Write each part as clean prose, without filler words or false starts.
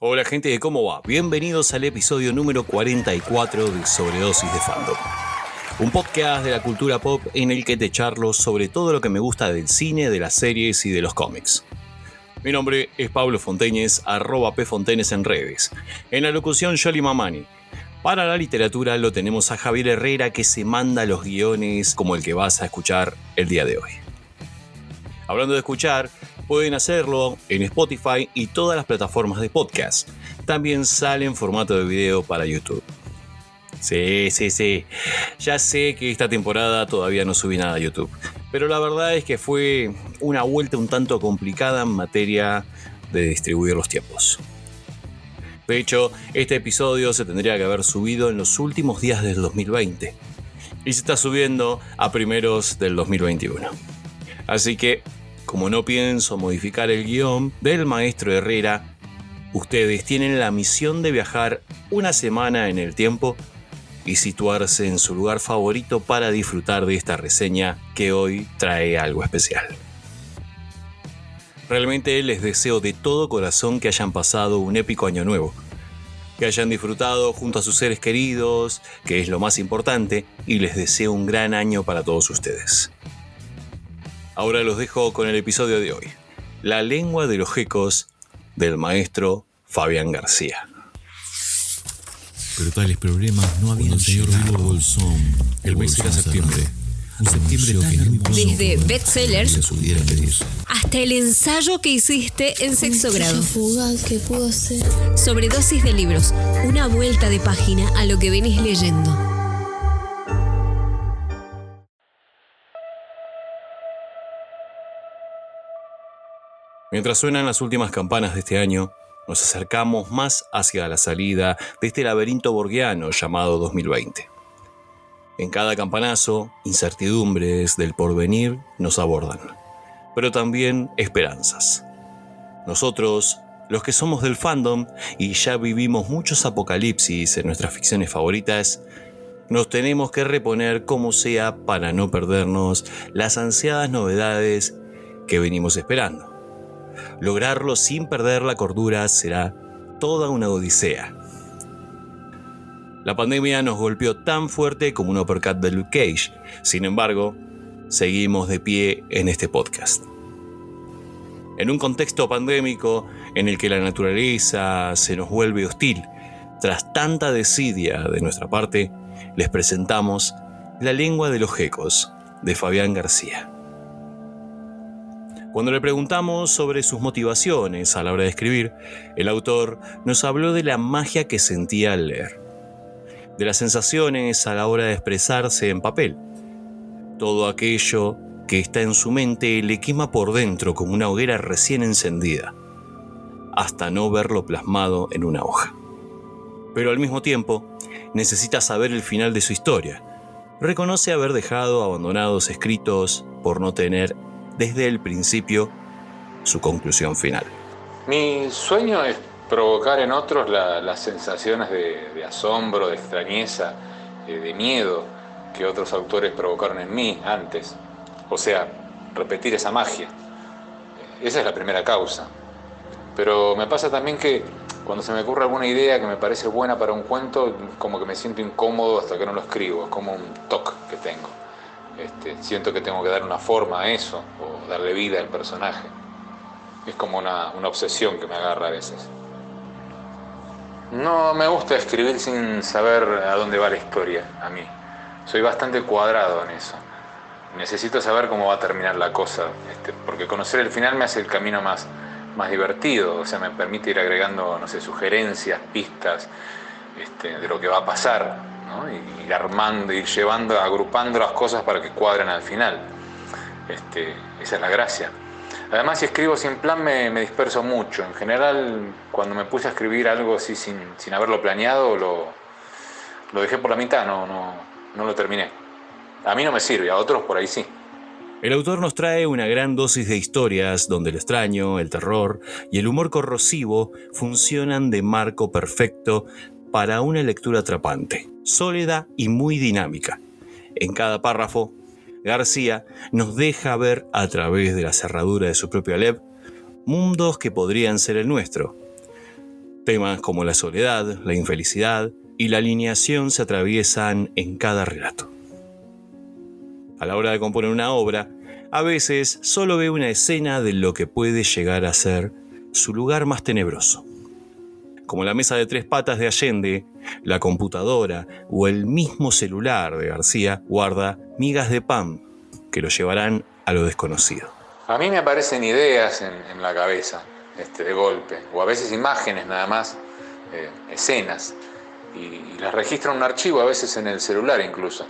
Hola gente, ¿cómo va? Bienvenidos al episodio número 44 de Sobredosis de Fandom. Un podcast de la cultura pop en el que te charlo sobre todo lo que me gusta del cine, de las series y de los cómics. Mi nombre es Pablo Fonteñez, @pfontenes en redes. En la locución Yoli Mamani. Para la literatura lo tenemos a Javier Herrera, que se manda los guiones como el que vas a escuchar el día de hoy. Hablando de escuchar, pueden hacerlo en Spotify y todas las plataformas de podcast. También sale en formato de video para YouTube. Sí. Ya sé que esta temporada todavía no subí nada a YouTube, pero la verdad es que fue una vuelta un tanto complicada en materia de distribuir los tiempos. De hecho, este episodio se tendría que haber subido en los últimos días del 2020 y se está subiendo a primeros del 2021. Así que, como no pienso modificar el guión del maestro Herrera, ustedes tienen la misión de viajar una semana en el tiempo y situarse en su lugar favorito para disfrutar de esta reseña que hoy trae algo especial. Realmente les deseo de todo corazón que hayan pasado un épico año nuevo, que hayan disfrutado junto a sus seres queridos, que es lo más importante, y les deseo un gran año para todos ustedes. Ahora los dejo con el episodio de hoy, La lengua de los gecos, del maestro Fabián García. Pero tales problemas no habían llegado. Bolsón, el mes era septiembre. Un septiembre tan hermoso. Desde bestsellers que se pudiera pedir. hasta el ensayo que hiciste en sexto grado. Fugaz que pudo ser. Sobredosis de libros, una vuelta de página a lo que venís leyendo. Mientras suenan las últimas campanas de este año, nos acercamos más hacia la salida de este laberinto borgiano llamado 2020. En cada campanazo, incertidumbres del porvenir nos abordan, pero también esperanzas. Nosotros, los que somos del fandom y ya vivimos muchos apocalipsis en nuestras ficciones favoritas, nos tenemos que reponer como sea para no perdernos las ansiadas novedades que venimos esperando. Lograrlo sin perder la cordura será toda una odisea. La pandemia nos golpeó tan fuerte como un uppercut de Luke Cage. Sin embargo, seguimos de pie en este podcast. En un contexto pandémico en el que la naturaleza se nos vuelve hostil, tras tanta desidia de nuestra parte, les presentamos La lengua de los gecos, de Fabián García. Cuando le preguntamos sobre sus motivaciones a la hora de escribir, el autor nos habló de la magia que sentía al leer, de las sensaciones a la hora de expresarse en papel. Todo aquello que está en su mente le quema por dentro como una hoguera recién encendida, hasta no verlo plasmado en una hoja. Pero al mismo tiempo, necesita saber el final de su historia. Reconoce haber dejado abandonados escritos por no tener desde el principio su conclusión final. Mi sueño es provocar en otros las sensaciones de asombro, de extrañeza, de miedo que otros autores provocaron en mí antes. O sea, repetir esa magia. Esa es la primera causa. Pero me pasa también que cuando se me ocurre alguna idea que me parece buena para un cuento, como que me siento incómodo hasta que no lo escribo. Es como un toque que tengo. Siento que tengo que dar una forma a eso o darle vida al personaje. Es como una obsesión que me agarra a veces. No me gusta escribir sin saber a dónde va la historia, a mí. Soy bastante cuadrado en eso. Necesito saber cómo va a terminar la cosa, porque conocer el final me hace el camino más divertido. O sea, me permite ir agregando, sugerencias, pistas de lo que va a pasar, ¿no? Y ir armando, ir llevando, agrupando las cosas para que cuadren al final. Esa es la gracia. Además, si escribo sin plan me disperso mucho. En general, cuando me puse a escribir algo así sin haberlo planeado, lo dejé por la mitad, no lo terminé. A mí no me sirve, a otros por ahí sí. El autor nos trae una gran dosis de historias donde el extraño, el terror y el humor corrosivo funcionan de marco perfecto para una lectura atrapante, sólida y muy dinámica. En cada párrafo, García nos deja ver a través de la cerradura de su propio Aleph mundos que podrían ser el nuestro. Temas como la soledad, la infelicidad y la alineación se atraviesan en cada relato. A la hora de componer una obra, a veces solo veo una escena de lo que puede llegar a ser su lugar más tenebroso. Como la mesa de 3 patas de Allende, la computadora o el mismo celular de García guarda migas de pan que lo llevarán a lo desconocido. A mí me aparecen ideas en la cabeza, de golpe, o a veces imágenes nada más, escenas, y las registro en un archivo, a veces en el celular incluso.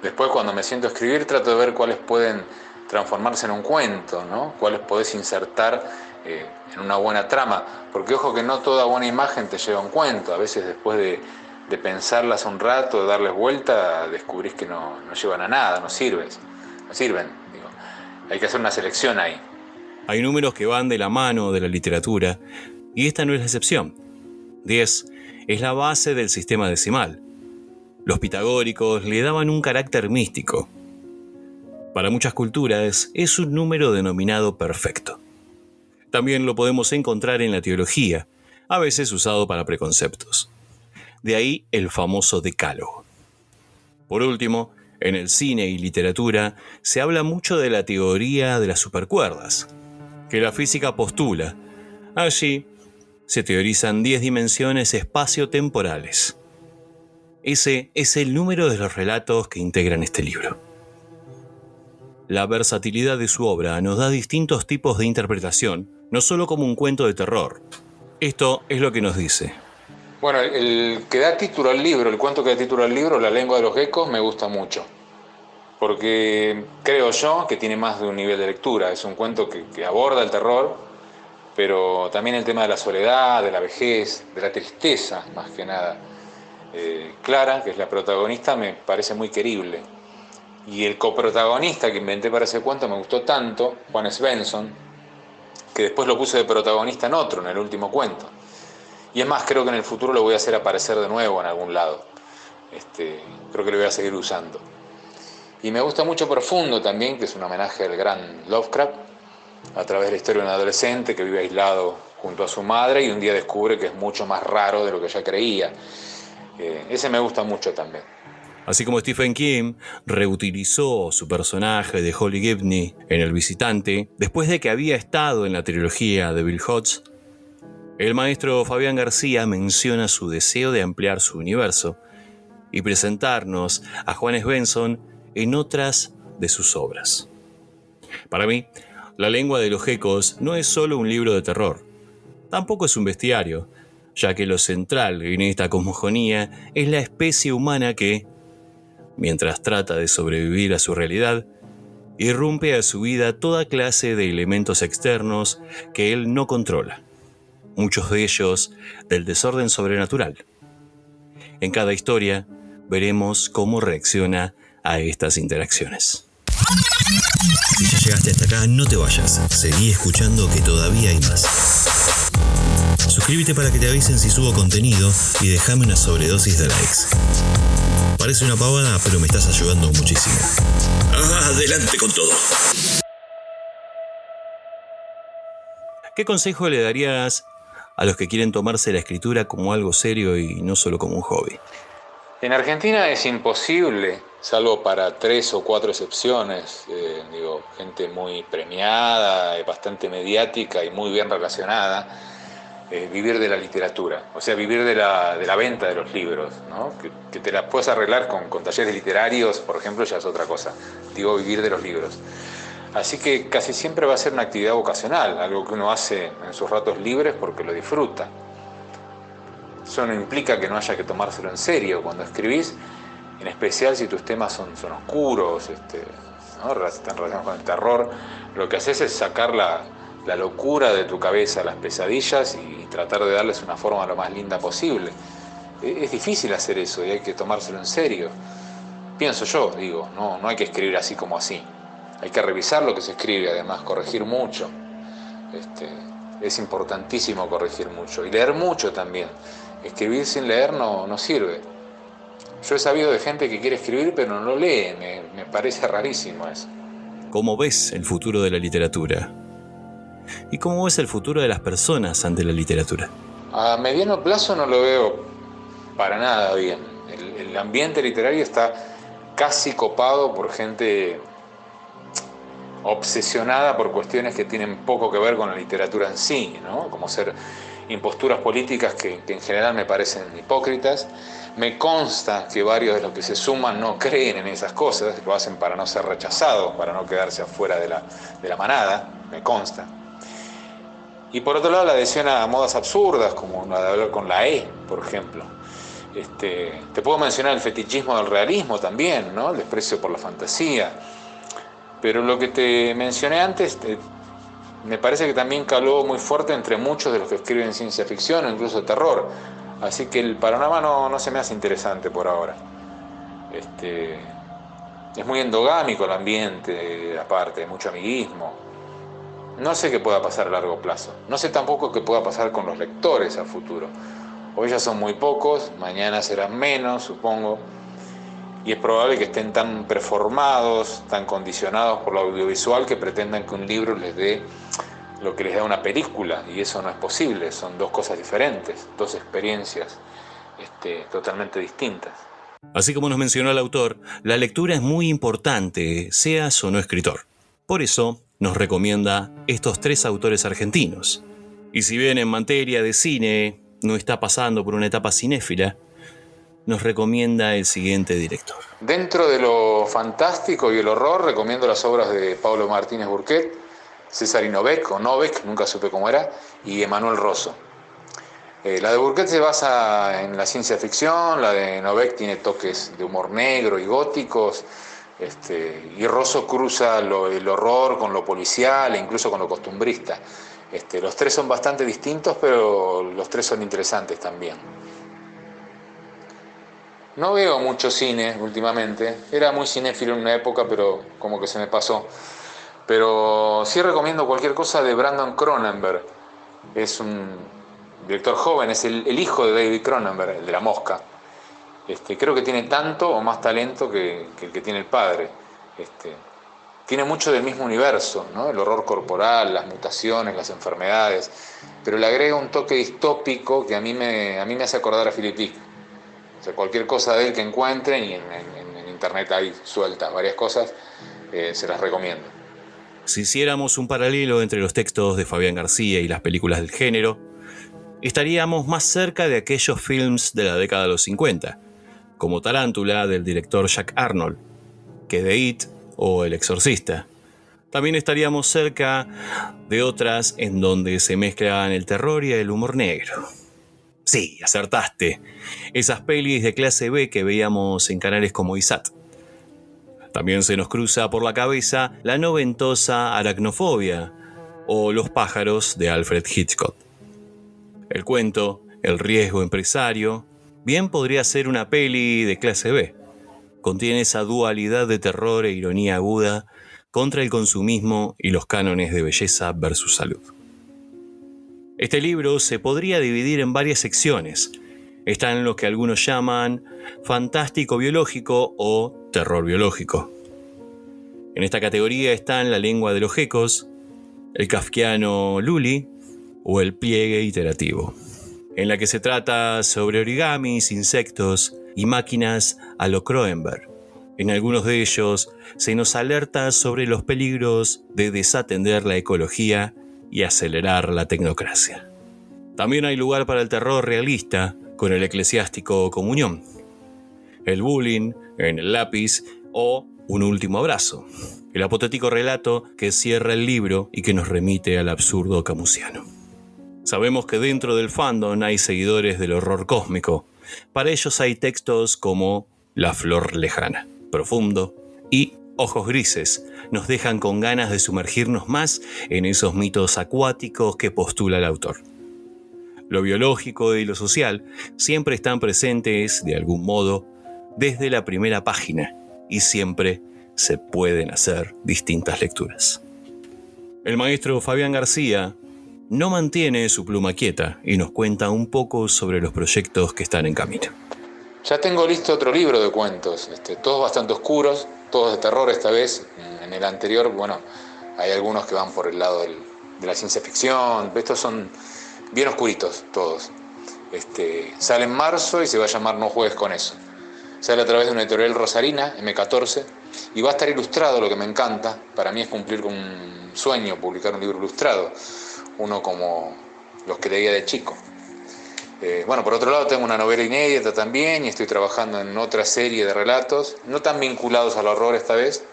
Después, cuando me siento a escribir, trato de ver cuáles pueden transformarse en un cuento, ¿no? Cuáles podés insertar en una buena trama, porque ojo que no toda buena imagen te lleva a un cuento. A veces después de pensarlas un rato, de darles vuelta, descubrís que no llevan a nada, no sirven. Digo, hay que hacer una selección ahí. Hay números que van de la mano de la literatura, y esta no es la excepción. 10 es la base del sistema decimal. Los pitagóricos le daban un carácter místico. Para muchas culturas es un número denominado perfecto. También lo podemos encontrar en la teología, a veces usado para preconceptos. De ahí el famoso decálogo. Por último, en el cine y literatura se habla mucho de la teoría de las supercuerdas, que la física postula. Allí se teorizan 10 dimensiones espaciotemporales. Ese es el número de los relatos que integran este libro. La versatilidad de su obra nos da distintos tipos de interpretación, no solo como un cuento de terror. Esto es lo que nos dice. Bueno, el que da título al libro, el cuento que da título al libro, La lengua de los geckos, me gusta mucho. Porque creo yo que tiene más de un nivel de lectura. Es un cuento que aborda el terror, pero también el tema de la soledad, de la vejez, de la tristeza, más que nada. Clara, que es la protagonista, me parece muy querible. Y el coprotagonista que inventé para ese cuento me gustó tanto, Juan Svensson, que después lo puse de protagonista en otro, en el último cuento. Y es más, creo que en el futuro lo voy a hacer aparecer de nuevo en algún lado. Creo que lo voy a seguir usando. Y me gusta mucho Profundo también, que es un homenaje al gran Lovecraft, a través de la historia de un adolescente que vive aislado junto a su madre y un día descubre que es mucho más raro de lo que ella creía. Ese me gusta mucho también. Así como Stephen King reutilizó su personaje de Holly Gibney en El Visitante, después de que había estado en la trilogía de Bill Hodges, el maestro Fabián García menciona su deseo de ampliar su universo y presentarnos a Juan Svensson en otras de sus obras. Para mí, La lengua de los geckos no es solo un libro de terror, tampoco es un bestiario, ya que lo central en esta cosmogonía es la especie humana que, mientras trata de sobrevivir a su realidad, irrumpe a su vida toda clase de elementos externos que él no controla, muchos de ellos del desorden sobrenatural. En cada historia veremos cómo reacciona a estas interacciones. Si ya llegaste hasta acá, no te vayas. Seguí escuchando que todavía hay más. Suscríbete para que te avisen si subo contenido y déjame una sobredosis de likes. Parece una pavada, pero me estás ayudando muchísimo. ¡Adelante con todo! ¿Qué consejo le darías a los que quieren tomarse la escritura como algo serio y no solo como un hobby? En Argentina es imposible, salvo para 3 o 4 excepciones, gente muy premiada, bastante mediática y muy bien relacionada, vivir de la literatura, o sea, vivir de la venta de los libros, ¿no? Que te las puedes arreglar con talleres literarios, por ejemplo, ya es otra cosa. Digo, vivir de los libros. Así que casi siempre va a ser una actividad vocacional, algo que uno hace en sus ratos libres porque lo disfruta. Eso no implica que no haya que tomárselo en serio cuando escribís, en especial si tus temas son oscuros, ¿no? Están relacionados con el terror. Lo que haces es sacar la locura de tu cabeza, las pesadillas, y tratar de darles una forma lo más linda posible. Es difícil hacer eso y hay que tomárselo en serio. Pienso yo, no hay que escribir así como así. Hay que revisar lo que se escribe, además, corregir mucho. Es importantísimo corregir mucho y leer mucho también. Escribir sin leer no sirve. Yo he sabido de gente que quiere escribir pero no lo lee, me parece rarísimo eso. ¿Cómo ves el futuro de la literatura? y cómo ves el futuro de las personas ante la literatura. A mediano plazo no lo veo para nada bien. El ambiente literario está casi copado por gente obsesionada por cuestiones que tienen poco que ver con la literatura en sí, ¿no? Como ser imposturas políticas que en general me parecen hipócritas. Me consta que varios de los que se suman no creen en esas cosas, lo hacen para no ser rechazados, para no quedarse afuera de la manada, me consta. Y por otro lado, la adhesión a modas absurdas, como la de hablar con la E, por ejemplo. Te puedo mencionar el fetichismo del realismo también, ¿no? El desprecio por la fantasía. Pero lo que te mencioné antes, me parece que también caló muy fuerte entre muchos de los que escriben ciencia ficción o incluso terror. Así que el panorama no se me hace interesante por ahora. Es muy endogámico el ambiente, aparte, mucho amiguismo. No sé qué pueda pasar a largo plazo. No sé tampoco qué pueda pasar con los lectores a futuro. Hoy ya son muy pocos, mañana serán menos, supongo. Y es probable que estén tan preformados, tan condicionados por lo audiovisual que pretendan que un libro les dé lo que les da una película, y eso no es posible, son dos cosas diferentes, dos experiencias totalmente distintas. Así como nos mencionó el autor, la lectura es muy importante, seas o no escritor. Por eso nos recomienda estos 3 autores argentinos. Y si bien en materia de cine no está pasando por una etapa cinéfila, nos recomienda el siguiente director. Dentro de lo fantástico y el horror, recomiendo las obras de Pablo Martínez Burquet, César Novek, o Novek, nunca supe cómo era, y Emanuel Rosso. La de Burquet se basa en la ciencia ficción, la de Novek tiene toques de humor negro y góticos, y Rosso cruza el horror con lo policial e incluso con lo costumbrista. Los 3 son bastante distintos, pero los 3 son interesantes también. No veo mucho cine últimamente, era muy cinéfilo en una época, pero como que se me pasó. Pero sí recomiendo cualquier cosa de Brandon Cronenberg. Es un director joven, es el hijo de David Cronenberg, el de La Mosca. Creo que tiene tanto o más talento que el que tiene el padre. Tiene mucho del mismo universo, ¿no? El horror corporal, las mutaciones, las enfermedades, pero le agrega un toque distópico que a mí me hace acordar a Philip Dick. O sea, cualquier cosa de él que encuentren, y en internet hay sueltas varias cosas, se las recomiendo. Si hiciéramos un paralelo entre los textos de Fabián García y las películas del género, estaríamos más cerca de aquellos films de la década de los 50, como Tarántula del director Jack Arnold, que de It o El Exorcista. También estaríamos cerca de otras en donde se mezclan el terror y el humor negro. Sí, acertaste. Esas pelis de clase B que veíamos en canales como ISAT. También se nos cruza por la cabeza la noventosa Aracnofobia o Los pájaros de Alfred Hitchcock. El cuento, El riesgo empresario, bien podría ser una peli de clase B. Contiene esa dualidad de terror e ironía aguda contra el consumismo y los cánones de belleza versus salud. Este libro se podría dividir en varias secciones. Están lo que algunos llaman fantástico biológico o terror biológico. En esta categoría están La lengua de los gecos, el kafkiano Lully o el pliegue iterativo, en la que se trata sobre origamis, insectos y máquinas a lo Cronenberg. En algunos de ellos se nos alerta sobre los peligros de desatender la ecología y acelerar la tecnocracia. También hay lugar para el terror realista con el eclesiástico Comunión, el bullying en el lápiz o Un último abrazo, el apotético relato que cierra el libro y que nos remite al absurdo camusiano. Sabemos que dentro del fandom hay seguidores del horror cósmico. Para ellos hay textos como La flor lejana, Profundo y Ojos grises. Nos dejan con ganas de sumergirnos más en esos mitos acuáticos que postula el autor. Lo biológico y lo social siempre están presentes, de algún modo, desde la primera página, y siempre se pueden hacer distintas lecturas. El maestro Fabián García no mantiene su pluma quieta y nos cuenta un poco sobre los proyectos que están en camino. Ya tengo listo otro libro de cuentos, todos bastante oscuros, todos de terror esta vez. En el anterior, bueno, hay algunos que van por el lado la ciencia ficción. Estos son bien oscuritos todos. Sale en marzo y se va a llamar No juegues con eso. Sale a través de una editorial rosarina, M14, y va a estar ilustrado, lo que me encanta. Para mí es cumplir con un sueño, publicar un libro ilustrado, uno como los que leía de chico. Bueno, por otro lado tengo una novela inédita también y estoy trabajando en otra serie de relatos, no tan vinculados al horror esta vez,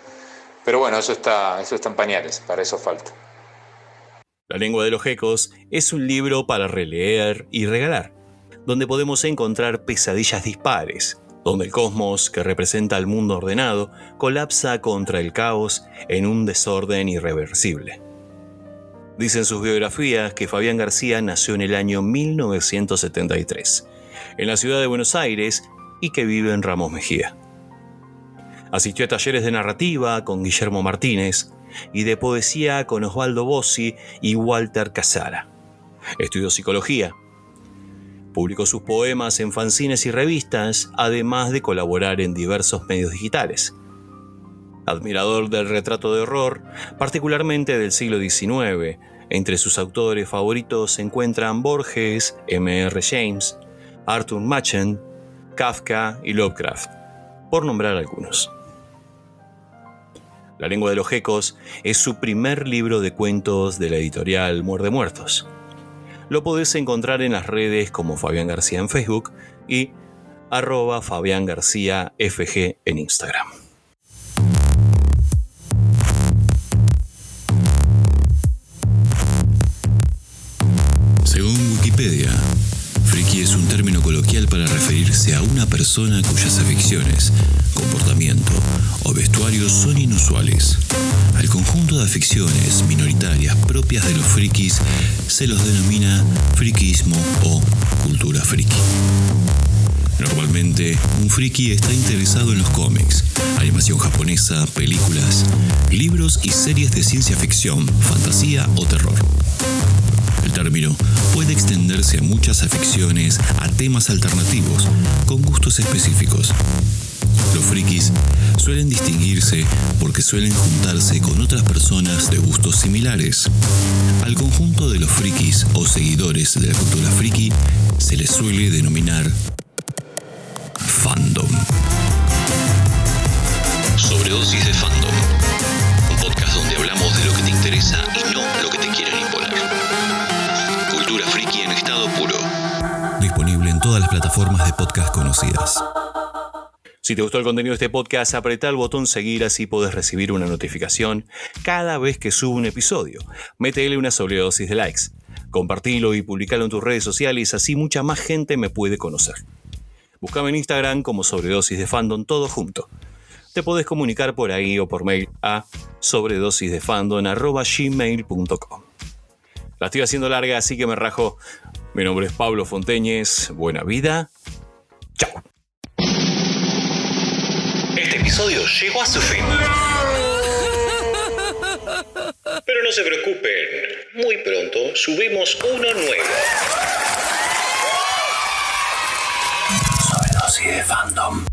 pero bueno, eso está en pañales, para eso falta. La lengua de los gecos es un libro para releer y regalar, donde podemos encontrar pesadillas dispares, donde el cosmos, que representa el mundo ordenado, colapsa contra el caos en un desorden irreversible. Dicen sus biografías que Fabián García nació en el año 1973, en la ciudad de Buenos Aires, y que vive en Ramos Mejía. Asistió a talleres de narrativa con Guillermo Martínez y de poesía con Osvaldo Bossi y Walter Casara. Estudió psicología. Publicó sus poemas en fanzines y revistas, además de colaborar en diversos medios digitales. Admirador del retrato de horror, particularmente del siglo XIX, entre sus autores favoritos se encuentran Borges, M.R. James, Arthur Machen, Kafka y Lovecraft, por nombrar algunos. La lengua de los gecos es su primer libro de cuentos de la editorial Muerde Muertos. Lo podés encontrar en las redes como Fabián García en Facebook y @FabiánGarcíaFG en Instagram. Según Wikipedia, friki es un término coloquial para referirse a una persona cuyas aficiones, comportamiento o vestuario son inusuales. Al conjunto de aficiones minoritarias propias de los frikis se los denomina friquismo o cultura friki. Normalmente, un friki está interesado en los cómics, animación japonesa, películas, libros y series de ciencia ficción, fantasía o terror. El término puede extenderse a muchas aficiones, a temas alternativos, con gustos específicos. Los frikis suelen distinguirse porque suelen juntarse con otras personas de gustos similares. Al conjunto de los frikis o seguidores de la cultura friki se les suele denominar fandom. Sobredosis de fandom. Un podcast donde hablamos de lo que te interesa y no lo que te quieren imponer. Cultura friki en estado puro. Disponible en todas las plataformas de podcast conocidas. Si te gustó el contenido de este podcast, apretá el botón seguir, así podés recibir una notificación cada vez que subo un episodio. Métele una sobredosis de likes. Compartilo y publicalo en tus redes sociales, así mucha más gente me puede conocer. Búscame en Instagram como Sobredosis de Fandom, todo junto. Te podés comunicar por ahí o por mail a sobredosisdefandom@gmail.com. La estoy haciendo larga, así que me rajo. Mi nombre es Pablo Fonteñez. Buena vida. Chao. Este episodio llegó a su fin. Pero no se preocupen, muy pronto subimos uno nuevo. Sobredosis de Fandom.